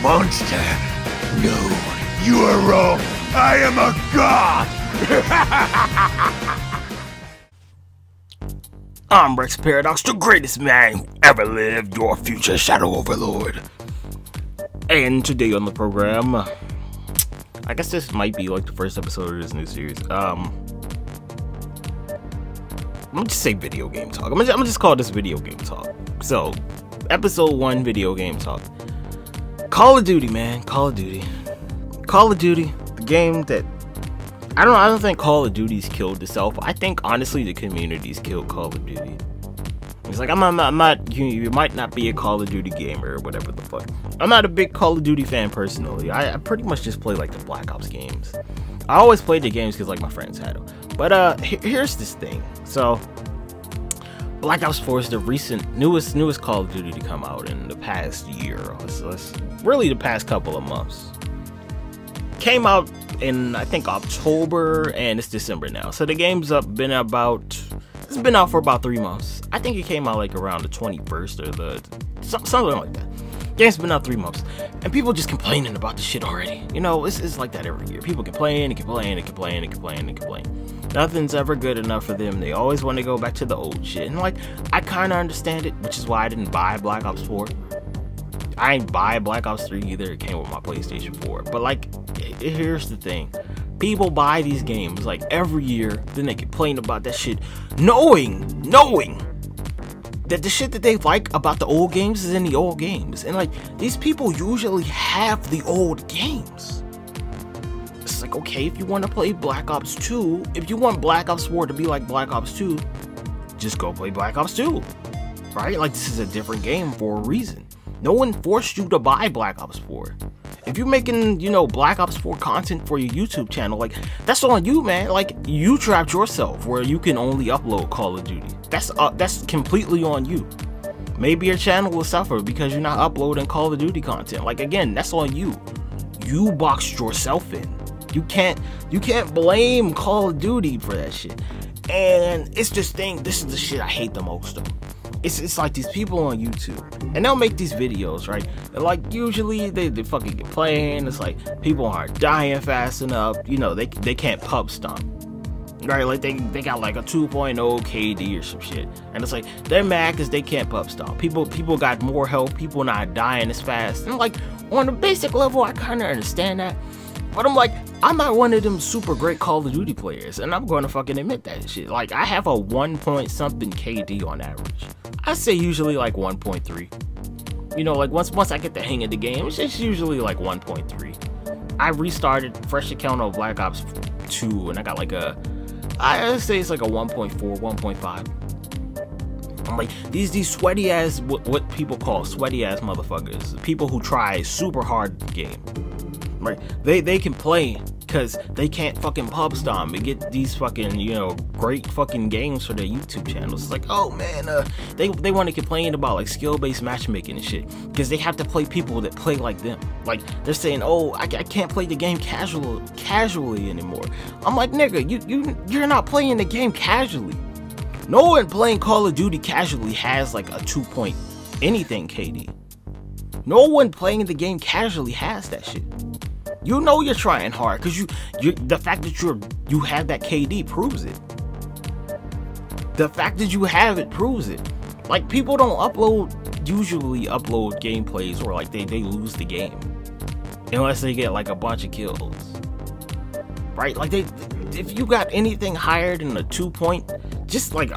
monster. No, you are wrong. I am a god. I'm Rex Paradox, the greatest man who ever lived, your future shadow overlord. And today on the program, I guess this might be like the first episode of this new series. I'm gonna just say video game talk. I'm gonna just call this video game talk. So, episode 1, video game talk. Call of Duty, man. Call of Duty. Call of Duty, the game that I don't think Call of Duty's killed itself. I think honestly the community's killed Call of Duty. It's like I'm not you might not be a Call of Duty gamer or whatever the fuck. I'm not a big Call of Duty fan personally. I pretty much just play like the Black Ops games. I always played the games because like my friends had them. But here's this thing. So Black Ops 4 is the newest Call of Duty to come out in the past year. Let's really the past couple of months. Came out in I think October and it's December now. So the game's been out for about 3 months. I think it came out like around the 21st or something like that. Game's been out 3 months, and people just complaining about the shit already. You know, it's like that every year. People complain and complain and complain and complain and complain. Nothing's ever good enough for them. They always want to go back to the old shit. And like, I kind of understand it, which is why I didn't buy Black Ops 4. I didn't buy Black Ops 3 either. It came with my PlayStation 4. But like, here's the thing. People buy these games like every year, then they complain about that shit, knowing that the shit that they like about the old games is in the old games. And like, these people usually have the old games. It's like, okay, if you want to play Black Ops 2, if you want Black Ops 4 to be like Black Ops 2, just go play Black Ops 2, right? Like, this is a different game for a reason. No one forced you to buy Black Ops 4. If you're making, you know, Black Ops 4 content for your YouTube channel, like, that's on you, man. Like, you trapped yourself where you can only upload Call of Duty. That's completely on you. Maybe your channel will suffer because you're not uploading Call of Duty content. Like, again, that's on you. You boxed yourself in. You can't blame Call of Duty for that shit. And it's this thing, this is the shit I hate the most though. It's like these people on YouTube, and they'll make these videos, right? And like, usually they fucking get playing. It's like people aren't dying fast enough. You know, they can't pub stomp, right? Like they got like a 2.0 KD or some shit, and it's like they're mad because they can't pub stomp. People got more health. People not dying as fast. And like, on the basic level, I kind of understand that. But I'm like, I'm not one of them super great Call of Duty players, and I'm going to fucking admit that shit. Like, I have a 1 point something KD on average. I say usually like 1.3. You know, like once I get the hang of the game, it's just usually like 1.3. I restarted fresh account on Black Ops 2, and I got like I say it's like a 1.4, 1.5. I'm like, these sweaty ass, what people call sweaty ass motherfuckers, people who try super hard game. Right, they can play because they can't fucking pub stomp and get these fucking, you know, great fucking games for their YouTube channels. It's like, oh man, they want to complain about like skill-based matchmaking and shit because they have to play people that play like them. Like, they're saying, oh, I can't play the game casually anymore. I'm like, nigga, you're not playing the game casually. No one playing Call of Duty casually has like a 2 point anything KD. No one playing the game casually has that shit. You know you're trying hard because the fact that you have that KD proves it. The fact that you have it proves it. Like, people don't usually upload gameplays or like they lose the game unless they get like a bunch of kills, right? Like, if you got anything higher than a 2 point, just like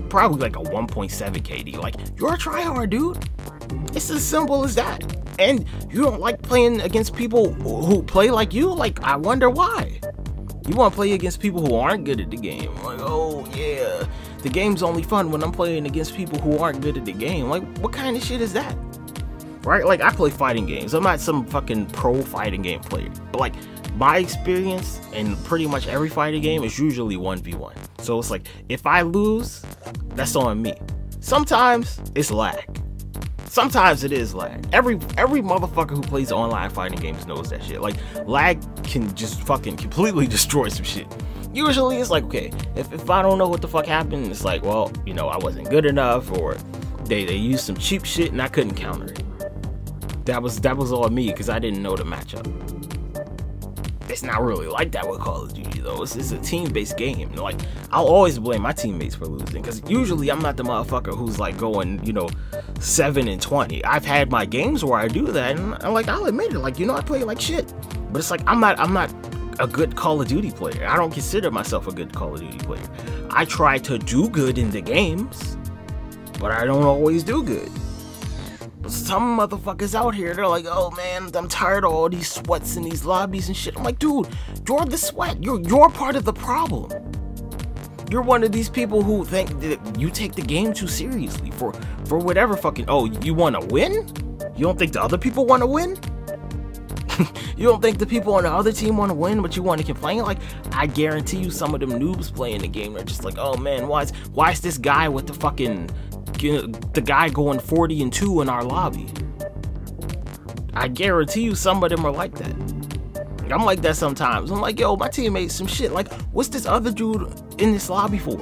probably like a 1.7 KD, like, you're a tryhard, dude. It's as simple as that. And you don't like playing against people who play like you? Like, I wonder why. You want to play against people who aren't good at the game. Like, oh yeah, the game's only fun when I'm playing against people who aren't good at the game. Like, what kind of shit is that? Right? Like, I play fighting games. I'm not some fucking pro fighting game player. But like, my experience in pretty much every fighting game is usually 1v1. So it's like, if I lose, that's on me. Sometimes it's lag. Sometimes it is lag. Every motherfucker who plays online fighting games knows that shit. Like, lag can just fucking completely destroy some shit. Usually it's like, okay, if I don't know what the fuck happened, it's like, well, you know, I wasn't good enough, or they used some cheap shit and I couldn't counter it. that was all me because I didn't know the matchup. It's not really like that with Call of Duty though. It's a team-based game. Like, I'll always blame my teammates for losing because usually I'm not the motherfucker who's like going, you know, 7-20. I've had my games where I do that, and like, I'll admit it. Like, you know, I play like shit, but it's like I'm not a good Call of Duty player. I don't consider myself a good Call of Duty player. I try to do good in the games, but I don't always do good. Some motherfuckers out here, they're like, oh man, I'm tired of all these sweats in these lobbies and shit. I'm like, dude, you're the sweat. You're part of the problem. You're one of these people who think that you take the game too seriously for whatever fucking, oh, you want to win? You don't think the other people want to win? You don't think the people on the other team want to win, but you want to complain? Like, I guarantee you some of them noobs playing the game are just like, oh man, why is this guy with the fucking, the guy going 40-2 in our lobby? I guarantee you some of them are like that. I'm like that sometimes. I'm like, yo, my teammates some shit. Like, what's this other dude in this lobby for?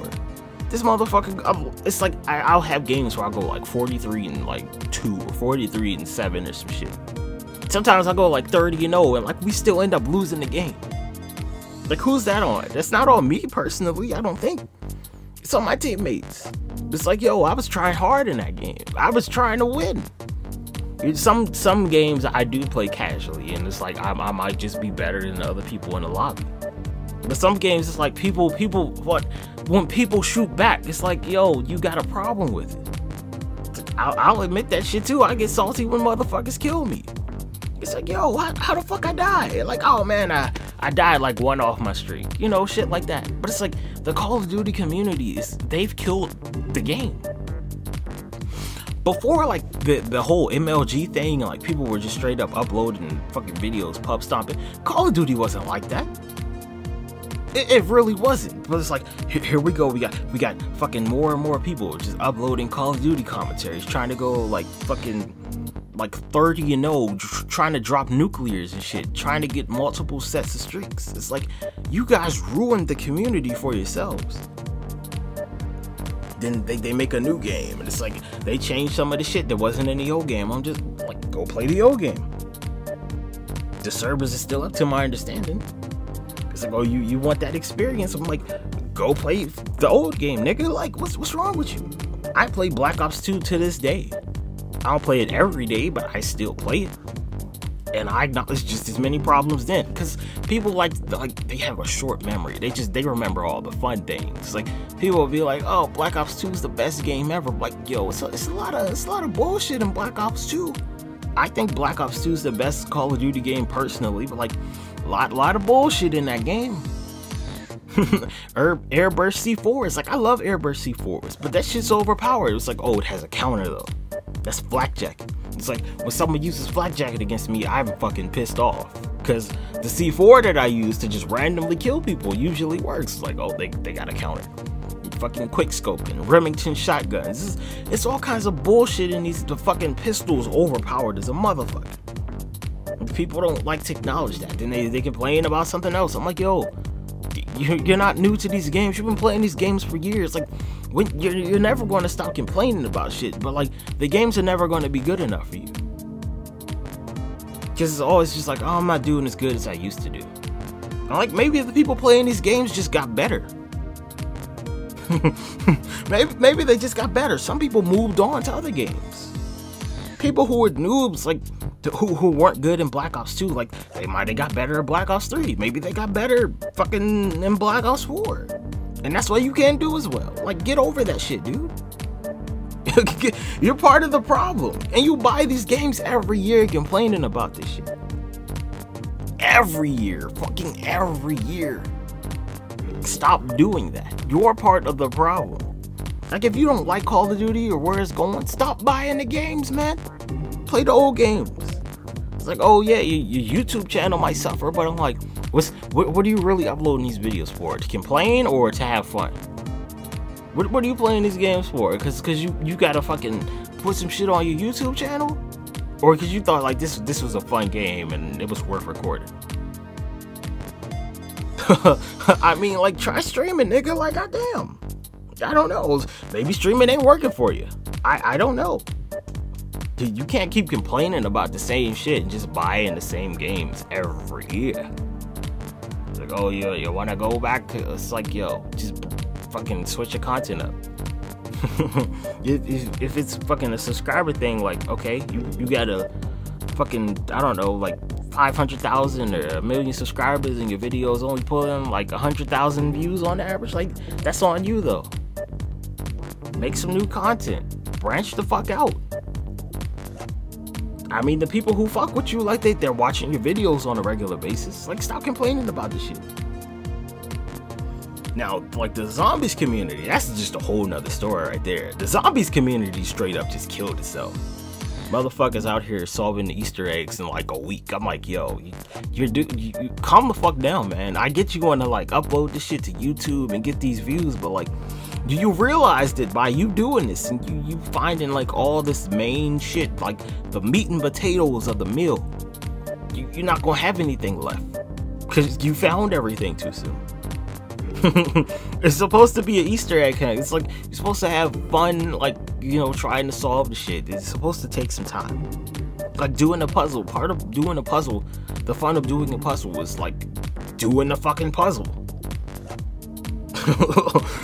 This motherfucker, it's like, I'll have games where I'll go like 43-2 or 43-7 or some shit. Sometimes I go like 30-0 and like we still end up losing the game. Like, who's that on? That's not on me personally, I don't think. It's on my teammates. It's like, yo, I was trying hard in that game. I was trying to win. Some games I do play casually, and it's like I might just be better than the other people in the lobby. But some games, it's like people what when people shoot back, it's like, yo, you got a problem with it. I'll admit that shit too. I get salty when motherfuckers kill me. It's like, yo, how the fuck I died? Like, oh man, I died like one off my streak, you know, shit like that. But it's like the Call of Duty community they've killed the game. Before, like, the whole MLG thing, and like people were just straight up uploading fucking videos, pub stomping, Call of Duty wasn't like that. It really wasn't. But it's like, here we go, we got fucking more and more people just uploading Call of Duty commentaries, trying to go like fucking like 30-0, trying to drop nuclears and shit, trying to get multiple sets of streaks. It's like, you guys ruined the community for yourselves. Then they make a new game, and it's like they changed some of the shit that wasn't in the old game. I'm just like, go play the old game. The servers are still up to my understanding. It's like, oh, you want that experience? I'm like, go play the old game, nigga. Like, what's wrong with you? I play Black Ops 2 to this day. I don't play it every day, but I still play it. And I acknowledge just as many problems then, because people like they have a short memory. They remember all the fun things. Like, people will be like, oh, Black Ops 2 is the best game ever. Like, yo, it's a lot of bullshit in Black Ops 2. I think Black Ops 2 is the best Call of Duty game personally, but like a lot of bullshit in that game. Airburst C4s, like, I love Airburst C4s, but that shit's overpowered. It's like, oh, it has a counter though. That's flakjack. It's like, when someone uses flakjack against me, I'm fucking pissed off. Because the C4 that I use to just randomly kill people usually works. It's like, oh, they got a counter. Fucking quickscoping, Remington shotguns. It's all kinds of bullshit in the fucking pistols overpowered as a motherfucker. And people don't like to acknowledge that. Then they complain about something else. I'm like, yo, you're not new to these games. You've been playing these games for years. Like, you're never going to stop complaining about shit, but like, the games are never going to be good enough for you, because it's always just like, oh, I'm not doing as good as I used to do. I'm like, maybe the people playing these games just got better. maybe they just got better. Some people moved on to other games. People who were noobs, like who weren't good in Black Ops 2, like, they might have got better at Black Ops 3. Maybe they got better fucking in Black Ops 4. And that's what you can't do as well. Like, get over that shit, dude. You're part of the problem. And you buy these games every year complaining about this shit. Every year. Fucking every year. Stop doing that. You're part of the problem. Like, if you don't like Call of Duty or where it's going, stop buying the games, man. Play the old games. It's like, oh yeah, your YouTube channel might suffer, but I'm like, what are you really uploading these videos for? To complain or to have fun? What are you playing these games for? Cause you gotta fucking put some shit on your YouTube channel? Or cause you thought like this was a fun game and it was worth recording? I mean, like, try streaming, nigga. Like, goddamn. I don't know. Maybe streaming ain't working for you. I don't know. Dude, you can't keep complaining about the same shit and just buying the same games every year. It's like, oh, you wanna go back to, it's like, yo, just fucking switch your content up. if it's fucking a subscriber thing, like, okay, you got a fucking, I don't know, like 500,000 or 1 million subscribers and your videos only pulling like 100,000 views on average, like, that's on you though. Make some new content, branch the fuck out. I mean, the people who fuck with you, like, they're watching your videos on a regular basis. Like, stop complaining about this shit. Now, like, the zombies community, that's just a whole nother story right there. The zombies community straight up just killed itself. Motherfuckers out here solving the Easter eggs in like a week. I'm like, yo, you calm the fuck down, man. I get you want to like upload this shit to YouTube and get these views, but like, do you realize that by you doing this and you finding like all this main shit, like the meat and potatoes of the meal, you're not gonna have anything left because you found everything too soon. It's supposed to be an Easter egg hunt. It's like you're supposed to have fun, like, you know, trying to solve the shit. It's supposed to take some time. Like doing a puzzle. Part of doing a puzzle, the fun of doing a puzzle is like doing the fucking puzzle.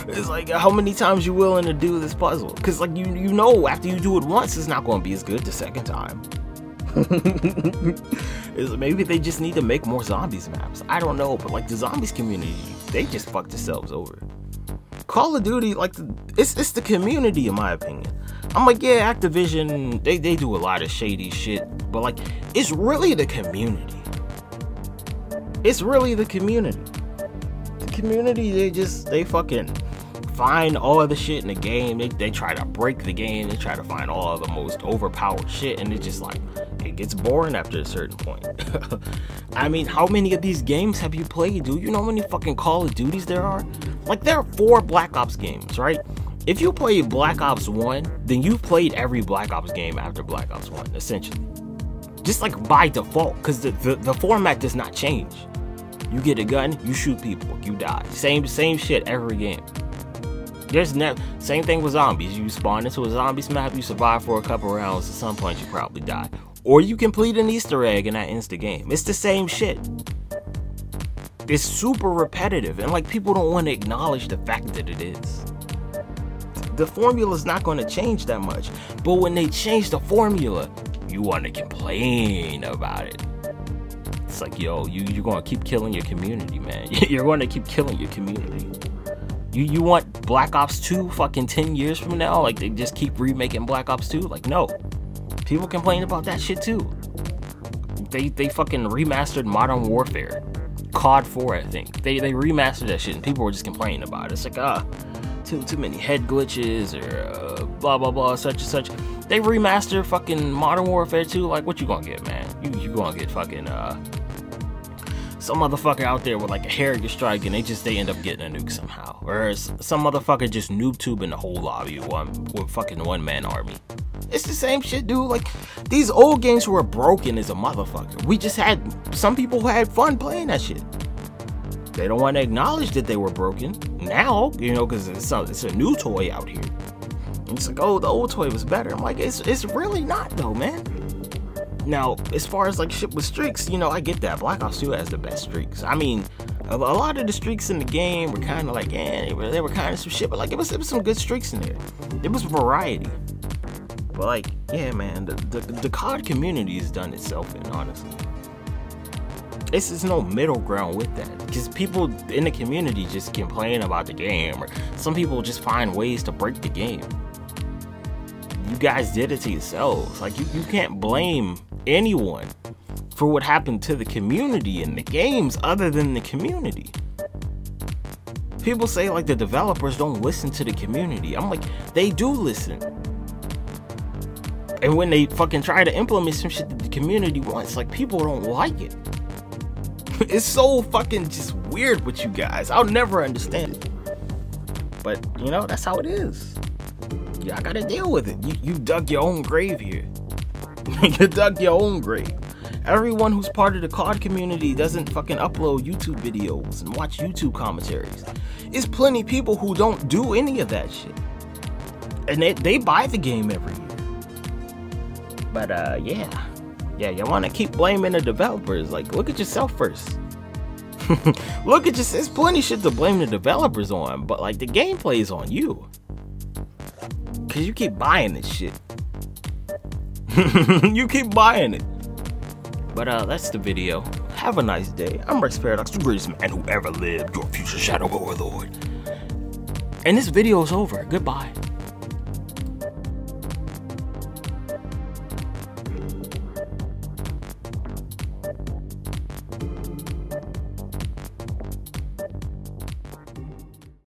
It's like, how many times you willing to do this puzzle? Because like you know after you do it once, it's not going to be as good the second time. Maybe they just need to make more zombies maps. I don't know, but like the zombies community, they just fucked themselves over. Call of Duty, like, it's the community in my opinion. I'm like, yeah, Activision, they do a lot of shady shit, but like, it's really the community. It's really the community. The community, they fucking find all of the shit in the game. They try to break the game. They try to find all of the most overpowered shit, and it's just like, it gets boring after a certain point. I mean, how many of these games have you played, dude? You know how many fucking Call of Duties there are? Like, there are 4 Black Ops games, right? If you played Black Ops 1, then you've played every Black Ops game after Black Ops 1, essentially. Just like by default, because the format does not change. You get a gun, you shoot people, you die. Same shit every game. There's never, same thing with zombies. You spawn into a zombies map, you survive for a couple rounds, at some point you probably die. Or you complete an Easter egg and that ends the game. It's the same shit. It's super repetitive, and like, people don't want to acknowledge the fact that it is. The formula's not going to change that much, but when they change the formula, you want to complain about it. It's like, yo, you're going to keep killing your community, man. You're going to keep killing your community. You want Black Ops 2 fucking 10 years from now? Like, they just keep remaking Black Ops 2? Like, no. People complain about that shit too. They fucking remastered Modern Warfare. CoD 4, I think. They remastered that shit and people were just complaining about it. It's like, too many head glitches or blah blah blah, such and such. They remastered fucking Modern Warfare 2. Like, what you gonna get, man? You gonna get fucking some motherfucker out there with like a Harrier strike and they end up getting a nuke somehow. Or some motherfucker just noob tubing the whole lobby with fucking one-man army. It's the same shit, dude. Like, these old games were broken as a motherfucker. We just had, some people who had fun playing that shit. They don't want to acknowledge that they were broken now, you know, because it's a new toy out here. And it's like, oh, the old toy was better. I'm like, it's really not though, man. Now, as far as like shit with streaks, you know, I get that. Black Ops 2 has the best streaks. I mean, a lot of the streaks in the game were kind of like, they were kind of some shit, but like, it was some good streaks in there. It was variety. But like, yeah, man, the COD community has done itself in, honestly. There's no middle ground with that, because people in the community just complain about the game, or some people just find ways to break the game. You guys did it to yourselves. Like, you can't blame anyone for what happened to the community in the games other than the community. People say like the developers don't listen to the community. I'm like, they do listen. And when they fucking try to implement some shit that the community wants, like, people don't like it. It's so fucking just weird with you guys. I'll never understand it. But, you know, that's how it is. Yeah, I gotta deal with it. You dug your own grave here. You dug your own grave. Everyone who's part of the COD community doesn't fucking upload YouTube videos and watch YouTube commentaries. There's plenty of people who don't do any of that shit. And they buy the game every year. But yeah, you want to keep blaming the developers. Like, look at yourself first. Look at just, there's plenty of shit to blame the developers on, but like the gameplay is on you. Cause you keep buying this shit. You keep buying it. But that's the video. Have a nice day. I'm Rex Paradox, the greatest man who ever lived, your future shadow overlord. And this video is over. Goodbye.